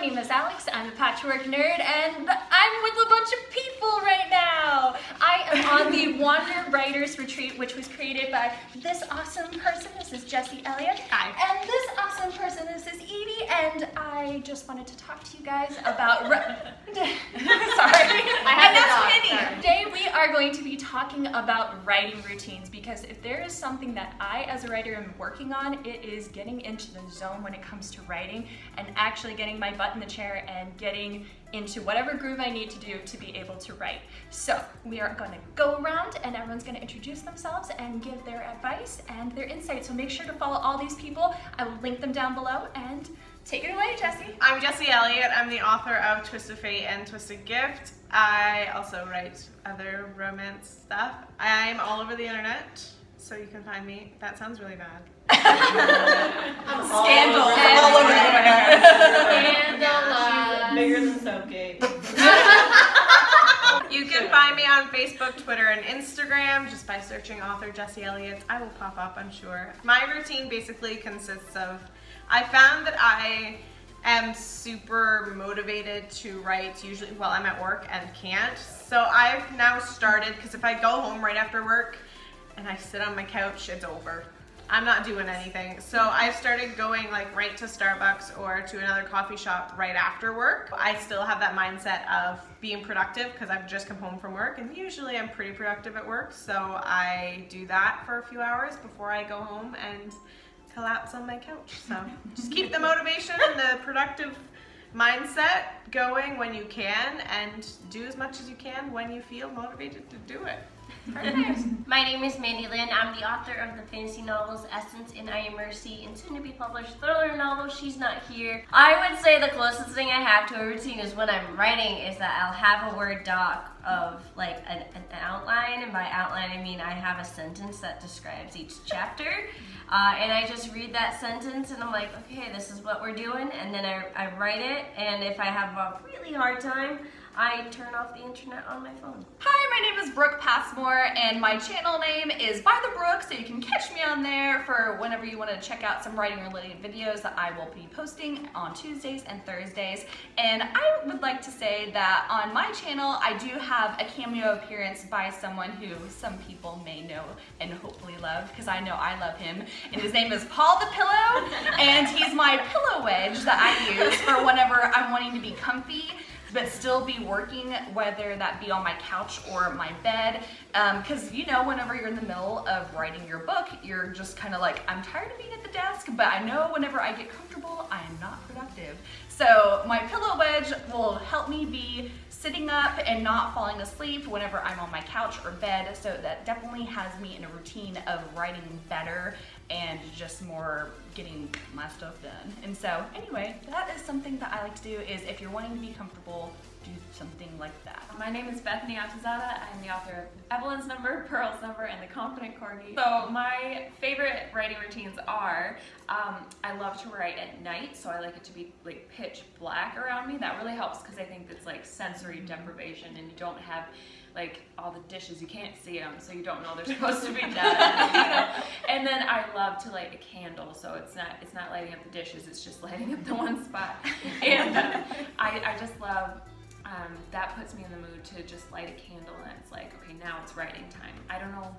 name is Alex, I'm a patchwork nerd, and I'm with a bunch of people right now. I am on the Wander Writers Retreat, which was created by this awesome person. This is Jessie Elliott. Hi. And this awesome person, this is Edie, and I just wanted to talk to you guys about... Sorry. And that's Penny. Today we are going to be talking about writing routines, because if there is something that I, as a writer, am working on, it is getting into the zone when it comes to writing and actually getting my butt in the chair and getting into whatever groove I need to do to be able to write. So we are going to go around and everyone's going to introduce themselves and give their advice and their insights. So make sure to follow all these people. I will link them down below, and take it away, Jessie. I'm Jessie Elliott. I'm the author of Twisted Fate and Twisted Gift. I also write other romance stuff. I'm all over the internet, so you can find me. That sounds really bad. Scandal. All over the internet. Scandal. Bigger than Soapgate. You can find me on Facebook, Twitter, and Instagram just by searching author Jessie Elliott. I will pop up, I'm sure. My routine basically consists of, I found that I am super motivated to write usually while I'm at work and can't. So I've now started, because if I go home right after work and I sit on my couch, it's over. I'm not doing anything. So I've started going like right to Starbucks or to another coffee shop right after work. I still have that mindset of being productive because I've just come home from work, and usually I'm pretty productive at work. So I do that for a few hours before I go home and collapse on my couch. So just keep the motivation and the productive mindset going when you can, and do as much as you can when you feel motivated to do it. Perfect. My name is Manny Lin. I'm the author of the fantasy novels Essence and I Am Mercy, and soon to be published thriller novel She's Not Here. I would say the closest thing I have to a routine is when I'm writing is that I'll have a Word doc of like an outline, and by outline I mean I have a sentence that describes each chapter, and I just read that sentence and I'm like, okay, this is what we're doing, and then I write it, and if I have a really hard time, I turn off the internet on my phone. Hi, my name is Brooke Passport, and my channel name is By the Brook, so you can catch me on there for whenever you want to check out some writing related videos that I will be posting on Tuesdays and Thursdays. And I would like to say that on my channel, I do have a cameo appearance by someone who some people may know and hopefully love, because I know I love him, and his name is Paul the Pillow, and he's my pillow wedge that I use for whenever I'm wanting to be comfy but still be working, whether that be on my couch or my bed, because you know, whenever you're in the middle of writing your book, you're just kind of like, I'm tired of being at the desk, but I know whenever I get comfortable, I am not productive. So my pillow wedge will help me be sitting up and not falling asleep whenever I'm on my couch or bed, so that definitely has me in a routine of writing better and just more getting my stuff done. And so anyway, that is something that I like to do, is if you're wanting to be comfortable, do something like that. My name is Bethany Osada. I'm the author of Evelyn's Number, Pearl's Number, and The Confident Corgi. So my favorite writing routines are, I love to write at night, so I like it to be like pitch black around me. That really helps because I think it's like sensory deprivation, and you don't have like all the dishes, you can't see them, so you don't know they're supposed to be done. You know? And then I love to light a candle, so it's not lighting up the dishes, it's just lighting up the one spot. And I just love, that puts me in the mood to just light a candle, and it's like, okay, now it's writing time. I don't know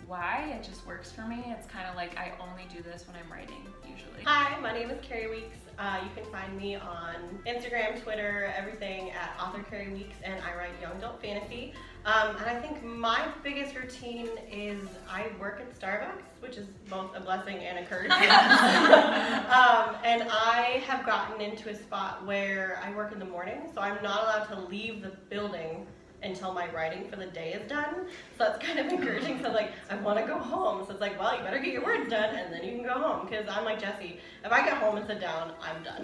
why, it just works for me. It's kind of like I only do this when I'm writing, usually. Hi, my name is Carrie Weeks. You can find me on Instagram, Twitter, everything at author Carrie Weeks, and I write young adult fantasy. And I think my biggest routine is I work at Starbucks, which is both a blessing and a curse. And I have gotten into a spot where I work in the morning, so I'm not allowed to leave the building until my writing for the day is done. So that's kind of encouraging. So like, I want to go home. So it's like, well, you better get your words done and then you can go home. Because I'm like Jessie, if I get home and sit down, I'm done.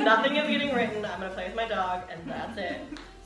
Nothing is getting written. I'm going to play with my dog and that's it.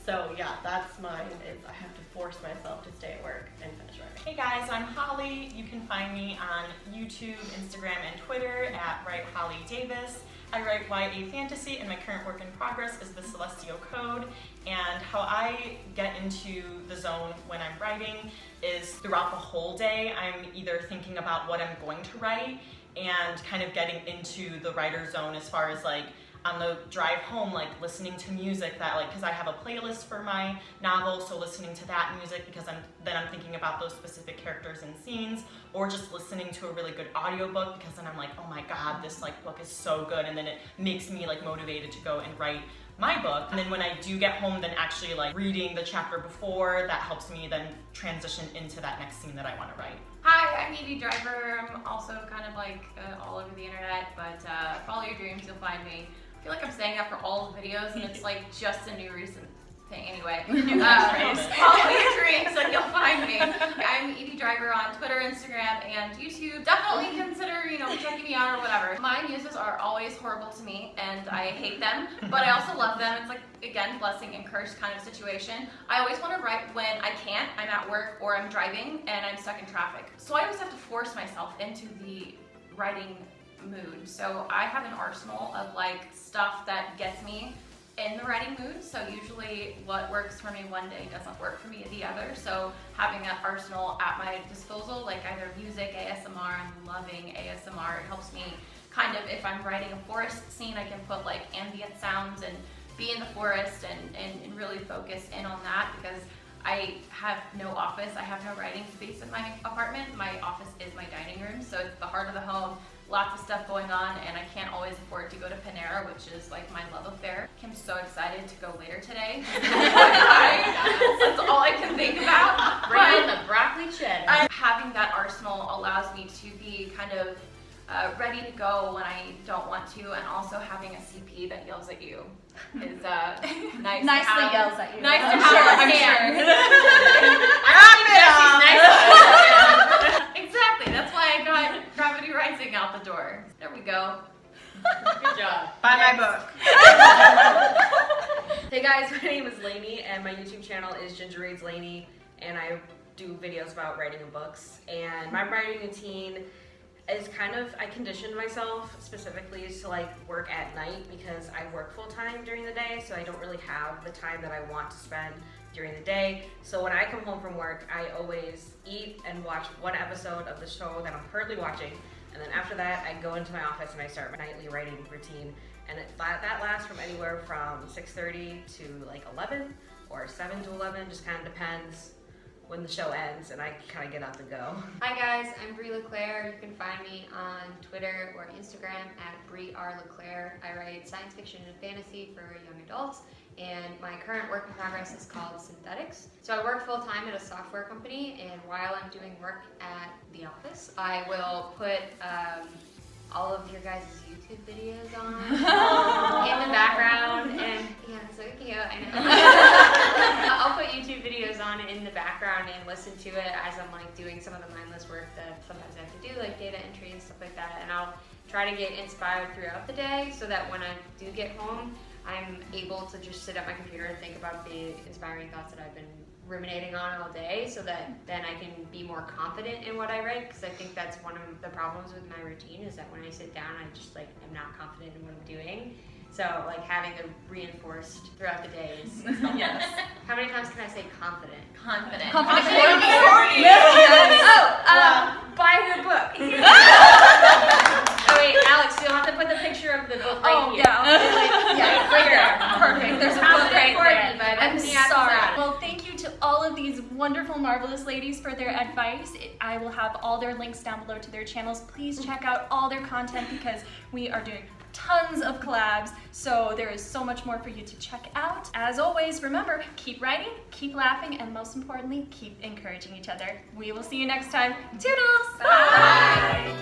So yeah, that's mine, is I have to force myself to stay at work and finish writing. Hey guys, I'm Holly. You can find me on YouTube, Instagram, and Twitter at WriteHollyDavis. I write YA fantasy, and my current work in progress is the Celestial Code. And how I get into the zone when I'm writing is throughout the whole day, I'm either thinking about what I'm going to write and kind of getting into the writer zone as far as like, on the drive home, like listening to music that like, because I have a playlist for my novel, so listening to that music because I'm thinking about those specific characters and scenes, or just listening to a really good audiobook because then I'm like, oh my god, this like book is so good, and then it makes me like motivated to go and write my book. And then when I do get home, then actually like reading the chapter before, that helps me then transition into that next scene that I want to write. Hi, I'm Evie Driver. I'm also kind of like all over the internet, but follow your dreams, you'll find me. I feel like I'm saying that for all the videos, and it's like just a new recent thing. Anyway, follow your dreams and you'll find me. I'm Evie Driver on Twitter, Instagram, and YouTube. Definitely consider, checking me out or whatever. My muses are always horrible to me, and I hate them, but I also love them. It's like, again, blessing and curse kind of situation. I always want to write when I can't. I'm at work or I'm driving and I'm stuck in traffic. So I always have to force myself into the writing mood. So I have an arsenal of like stuff that gets me in the writing mood. So usually what works for me one day doesn't work for me the other. So having that arsenal at my disposal, like either music, ASMR, I'm loving ASMR. It helps me kind of, if I'm writing a forest scene, I can put like ambient sounds and be in the forest and really focus in on that, because I have no office. I have no writing space in my apartment. My office is my dining room, so it's the heart of the home. Lots of stuff going on, and I can't always afford to go to Panera, which is like my love affair. I'm so excited to go later today. That's all I can think about. Bring in the broccoli cheddar. Having that arsenal allows me to be kind of ready to go when I don't want to, and also having a CP that yells at you is nice. Nicely yells at you. Nice to I'm have sure, on I'm hand. Exactly. That's why I got Gravity Rising out the door. There we go. Good job. Buy my book. Hey guys, my name is Lanie, and my YouTube channel is Ginger Reads Lanie, and I do videos about writing and books. And my writing routine is kind of, I conditioned myself specifically to like work at night because I work full time during the day, so I don't really have the time that I want to spend during the day. So when I come home from work, I always eat and watch one episode of the show that I'm currently watching, and then after that I go into my office and I start my nightly writing routine, and that lasts from anywhere from 6:30 to like 11 or 7 to 11, just kind of depends when the show ends and I kind of get up and go. Hi guys, I'm Brie LeClaire. You can find me on Twitter or Instagram at Brie R. LeClaire. I write science fiction and fantasy for young adults, and my current work in progress is called Synthetics. So I work full time at a software company, and while I'm doing work at the office, I will put all of your guys' YouTube videos on in the background, and yeah, it's so cute. I know. I'll put YouTube videos on in the background and listen to it as I'm like doing some of the mindless work that sometimes I have to do, like data entry and stuff like that. And I'll try to get inspired throughout the day so that when I do get home, I'm able to just sit at my computer and think about the inspiring thoughts that I've been ruminating on all day, so that then I can be more confident in what I write, because I think that's one of the problems with my routine, is that when I sit down, I just like am not confident in what I'm doing. So like having it reinforced throughout the day is helpful. Yes. How many times can I say confident? Confident. Buy her book. Oh wait, Alex, you'll have to put the picture of the book right here. Yeah, right here. Perfect. There's a book right there. By I'm Bethany sorry. Osada. Well, thank you to all of these wonderful, marvelous ladies for their advice. I will have all their links down below to their channels. Please check out all their content because we are doing tons of collabs, so there is so much more for you to check out. As always, remember, keep writing, keep laughing, and most importantly, keep encouraging each other. We will see you next time. Toodles! Bye!